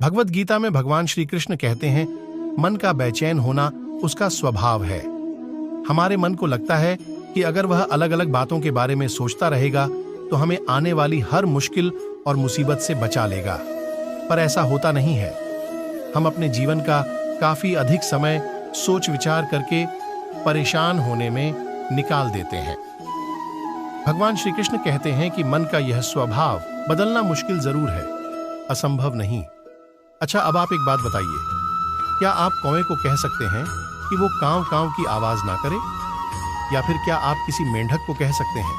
भगवत गीता में भगवान श्री कृष्ण कहते हैं, मन का बेचैन होना उसका स्वभाव है। हमारे मन को लगता है कि अगर वह अलग अलग बातों के बारे में सोचता रहेगा तो हमें आने वाली हर मुश्किल और मुसीबत से बचा लेगा, पर ऐसा होता नहीं है। हम अपने जीवन का काफी अधिक समय सोच विचार करके परेशान होने में निकाल देते हैं। भगवान श्री कृष्ण कहते हैं कि मन का यह स्वभाव बदलना मुश्किल जरूर है, असंभव नहीं। अच्छा, अब आप एक बात बताइए, क्या आप कौवे को कह सकते हैं कि वो कांव कांव की आवाज ना करे? या फिर क्या आप किसी मेंढक को कह सकते हैं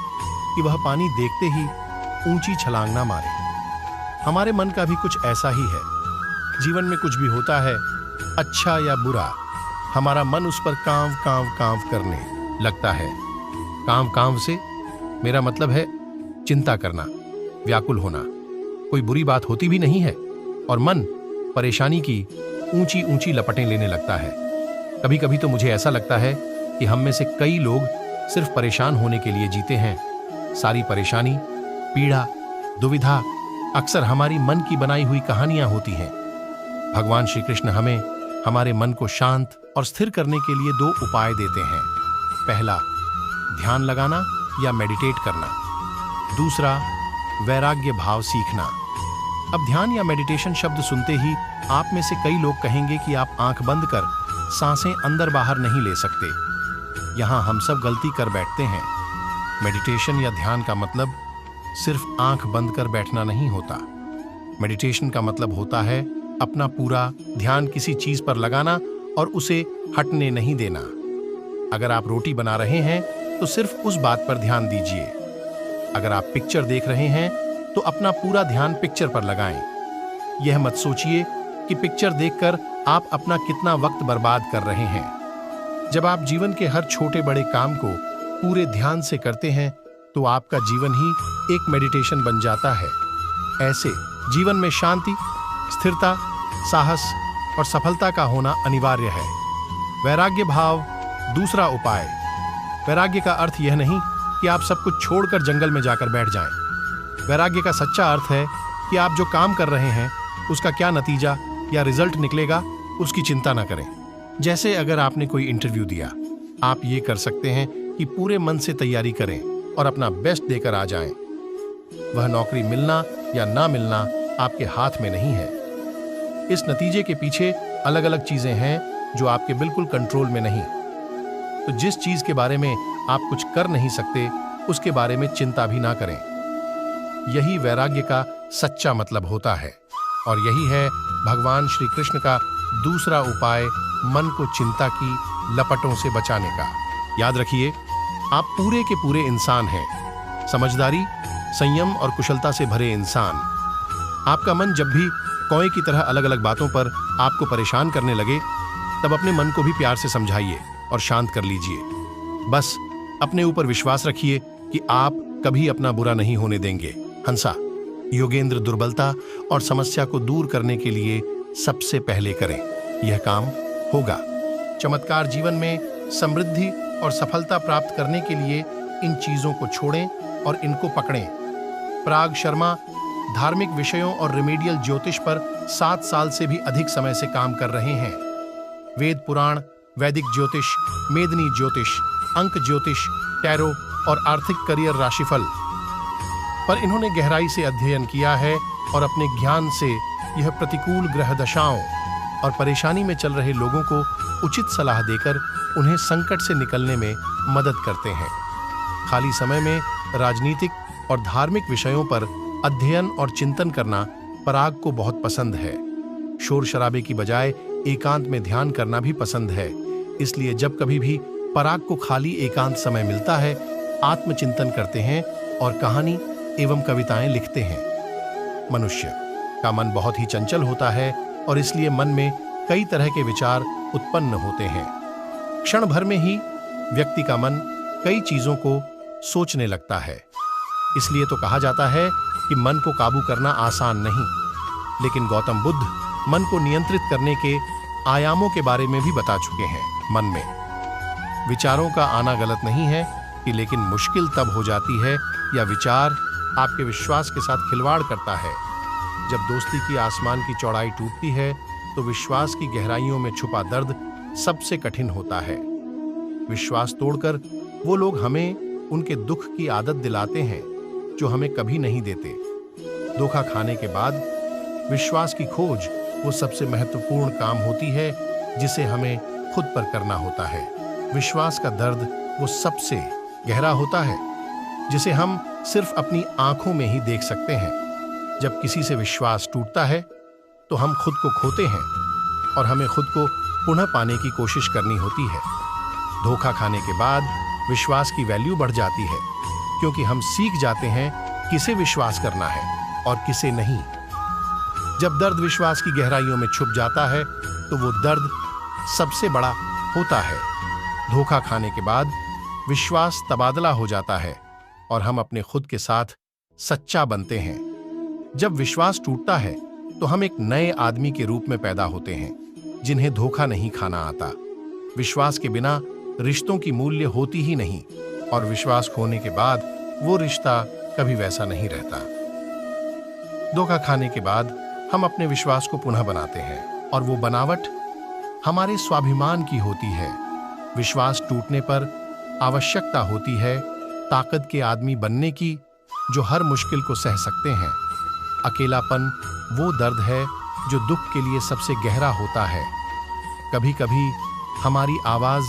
कि वह पानी देखते ही ऊंची छलांग ना मारे? हमारे मन का भी कुछ ऐसा ही है। जीवन में कुछ भी होता है, अच्छा या बुरा, हमारा मन उस पर कांव कांव कांव करने लगता है। कांव कांव से मेरा मतलब है चिंता करना, व्याकुल होना। कोई बुरी बात होती भी नहीं है और मन परेशानी की ऊंची ऊंची लपटें लेने लगता है। कभी कभी तो मुझे ऐसा लगता है कि हम में से कई लोग सिर्फ परेशान होने के लिए जीते हैं। सारी परेशानी, पीड़ा, दुविधा अक्सर हमारी मन की बनाई हुई कहानियां होती हैं। भगवान श्री कृष्ण हमें हमारे मन को शांत और स्थिर करने के लिए 2 उपाय देते हैं। पहला, ध्यान लगाना या मेडिटेट करना। दूसरा, वैराग्य भाव सीखना। अब ध्यान या मेडिटेशन शब्द सुनते ही आप में से कई लोग कहेंगे कि आप आंख बंद कर सांसें अंदर बाहर नहीं ले सकते। यहां हम सब गलती कर बैठते हैं। मेडिटेशन या ध्यान का मतलब सिर्फ आंख बंद कर बैठना नहीं होता। मेडिटेशन का मतलब होता है अपना पूरा ध्यान किसी चीज पर लगाना और उसे हटने नहीं देना। अगर आप रोटी बना रहे हैं तो सिर्फ उस बात पर ध्यान दीजिए। अगर आप पिक्चर देख रहे हैं तो अपना पूरा ध्यान पिक्चर पर लगाएं। यह मत सोचिए कि पिक्चर देखकर आप अपना कितना वक्त बर्बाद कर रहे हैं। जब आप जीवन के हर छोटे बड़े काम को पूरे ध्यान से करते हैं तो आपका जीवन ही एक मेडिटेशन बन जाता है। ऐसे जीवन में शांति, स्थिरता, साहस और सफलता का होना अनिवार्य है। वैराग्य भाव, दूसरा उपाय। वैराग्य का अर्थ यह नहीं कि आप सब कुछ छोड़कर जंगल में जाकर बैठ जाएं। वैराग्य का सच्चा अर्थ है कि आप जो काम कर रहे हैं उसका क्या नतीजा या रिजल्ट निकलेगा उसकी चिंता ना करें। जैसे अगर आपने कोई इंटरव्यू दिया, आप ये कर सकते हैं कि पूरे मन से तैयारी करें और अपना बेस्ट देकर आ जाएं। वह नौकरी मिलना या ना मिलना आपके हाथ में नहीं है। इस नतीजे के पीछे अलग अलग चीजें हैं जो आपके बिल्कुल कंट्रोल में नहीं। तो जिस चीज के बारे में आप कुछ कर नहीं सकते उसके बारे में चिंता भी ना करें। यही वैराग्य का सच्चा मतलब होता है और यही है भगवान श्री कृष्ण का दूसरा उपाय, मन को चिंता की लपटों से बचाने का। याद रखिए, आप पूरे के पूरे इंसान हैं, समझदारी, संयम और कुशलता से भरे इंसान। आपका मन जब भी कौवे की तरह अलग अलग बातों पर आपको परेशान करने लगे तब अपने मन को भी प्यार से समझाइए और शांत कर लीजिए। बस अपने ऊपर विश्वास रखिए कि आप कभी अपना बुरा नहीं होने देंगे। हंसा योगेंद्र दुर्बलता और समस्या को दूर करने के लिए सबसे पहले करें, यह काम होगा। चमत्कार जीवन में समृद्धि और सफलता प्राप्त करने के लिए इन चीजों को छोड़ें और इनको पकड़ें। पराग शर्मा धार्मिक विषयों और रेमेडियल ज्योतिष पर 7 साल से भी अधिक समय से काम कर रहे हैं। वेद पुराण, वैदिक ज्योतिष, मेदिनी ज्योतिष, अंक ज्योतिष, टैरो और आर्थिक करियर राशिफल पर इन्होंने गहराई से अध्ययन किया है और अपने ज्ञान से यह प्रतिकूल ग्रह दशाओं और परेशानी में चल रहे लोगों को उचित सलाह देकर उन्हें संकट से निकलने में मदद करते हैं। खाली समय में राजनीतिक और धार्मिक विषयों पर अध्ययन और चिंतन करना पराग को बहुत पसंद है। शोर शराबे की बजाय एकांत में ध्यान करना भी पसंद है। इसलिए जब कभी भी पराग को खाली एकांत समय मिलता है, आत्मचिंतन करते हैं और कहानी एवं कविताएं लिखते हैं। मनुष्य का मन बहुत ही चंचल होता है और इसलिए मन में कई तरह के विचार उत्पन्न होते हैं। क्षण भर में ही व्यक्ति का मन कई चीजों को सोचने लगता है। इसलिए तो कहा जाता है कि मन को काबू करना आसान नहीं, लेकिन गौतम बुद्ध मन को नियंत्रित करने के आयामों के बारे में भी बता चुके हैं। मन में विचारों का आना गलत नहीं है कि लेकिन मुश्किल तब हो जाती है या विचार आपके विश्वास के साथ खिलवाड़ करता है। जब दोस्ती की आसमान की चौड़ाई टूटती है तो विश्वास की गहराइयों में छुपा दर्द सबसे कठिन होता है। विश्वास तोड़कर वो लोग हमें उनके दुख की आदत दिलाते हैं जो हमें कभी नहीं देते। धोखा खाने के बाद विश्वास की खोज वो सबसे महत्वपूर्ण काम होती है जिसे हमें खुद पर करना होता है। विश्वास का दर्द वो सबसे गहरा होता है जिसे हम सिर्फ अपनी आंखों में ही देख सकते हैं। जब किसी से विश्वास टूटता है तो हम खुद को खोते हैं और हमें खुद को पुनः पाने की कोशिश करनी होती है। धोखा खाने के बाद विश्वास की वैल्यू बढ़ जाती है क्योंकि हम सीख जाते हैं किसे विश्वास करना है और किसे नहीं। जब दर्द विश्वास की गहराइयों में छुप जाता है तो वो दर्द सबसे बड़ा होता है। धोखा खाने के बाद विश्वास तबादला हो जाता है और हम अपने खुद के साथ सच्चा बनते हैं। जब विश्वास टूटता है तो हम एक नए आदमी के रूप में पैदा होते हैं जिन्हें धोखा नहीं खाना आता। विश्वास के बिना रिश्तों की मूल्य होती ही नहीं और विश्वास खोने के बाद वो रिश्ता कभी वैसा नहीं रहता। धोखा खाने के बाद हम अपने विश्वास को पुनः बनाते हैं और वो बनावट हमारे स्वाभिमान की होती है। विश्वास टूटने पर आवश्यकता होती है ताकत के आदमी बनने की जो हर मुश्किल को सह सकते हैं। अकेलापन वो दर्द है जो दुख के लिए सबसे गहरा होता है। कभी कभी हमारी आवाज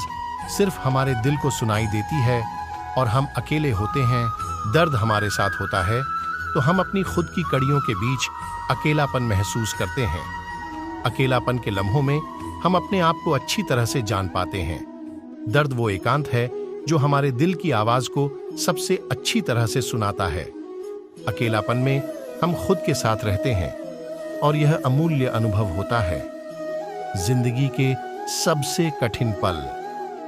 सिर्फ हमारे दिल को सुनाई देती है और हम अकेले होते हैं। दर्द हमारे साथ होता है तो हम अपनी खुद की कड़ियों के बीच अकेलापन महसूस करते हैं। अकेलापन के लम्हों में हम अपने आप को अच्छी तरह से जान पाते हैं। दर्द वो एकांत है जो हमारे दिल की आवाज को सबसे अच्छी तरह से सुनाता है। अकेलापन में हम खुद के साथ रहते हैं और यह अमूल्य अनुभव होता है। जिंदगी के सबसे कठिन पल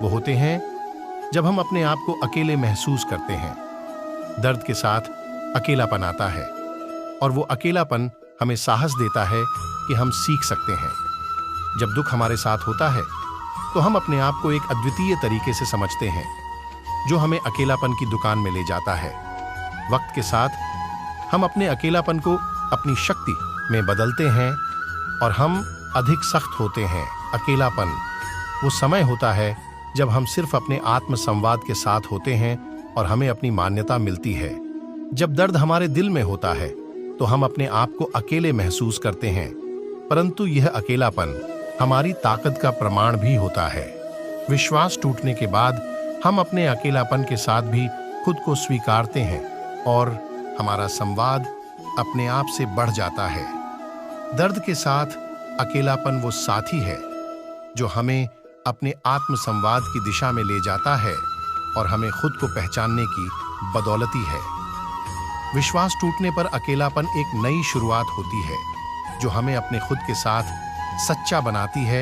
वो होते हैं जब हम अपने आप को अकेले महसूस करते हैं। दर्द के साथ अकेलापन आता है और वो अकेलापन हमें साहस देता है कि हम सीख सकते हैं। जब दुख हमारे साथ होता है तो हम अपने आप को एक अद्वितीय तरीके से समझते हैं जो हमें अकेलापन की दुकान में ले जाता है। वक्त के साथ हम अपने अकेलापन को अपनी शक्ति में बदलते हैं और हम अधिक सख्त होते हैं। अकेलापन वो समय होता है जब हम सिर्फ अपने आत्म संवाद के साथ होते हैं और हमें अपनी मान्यता मिलती है। जब दर्द हमारे दिल में होता है तो हम अपने आप को अकेले महसूस करते हैं, परंतु यह अकेलापन हमारी ताकत का प्रमाण भी होता है। विश्वास टूटने के बाद हम अपने अकेलापन के साथ भी खुद को स्वीकारते हैं और हमारा संवाद अपने आप से बढ़ जाता है। दर्द के साथ अकेलापन वो साथी है जो हमें अपने आत्म संवाद की दिशा में ले जाता है और हमें खुद को पहचानने की बदौलती है। विश्वास टूटने पर अकेलापन एक नई शुरुआत होती है जो हमें अपने खुद के साथ सच्चा बनाती है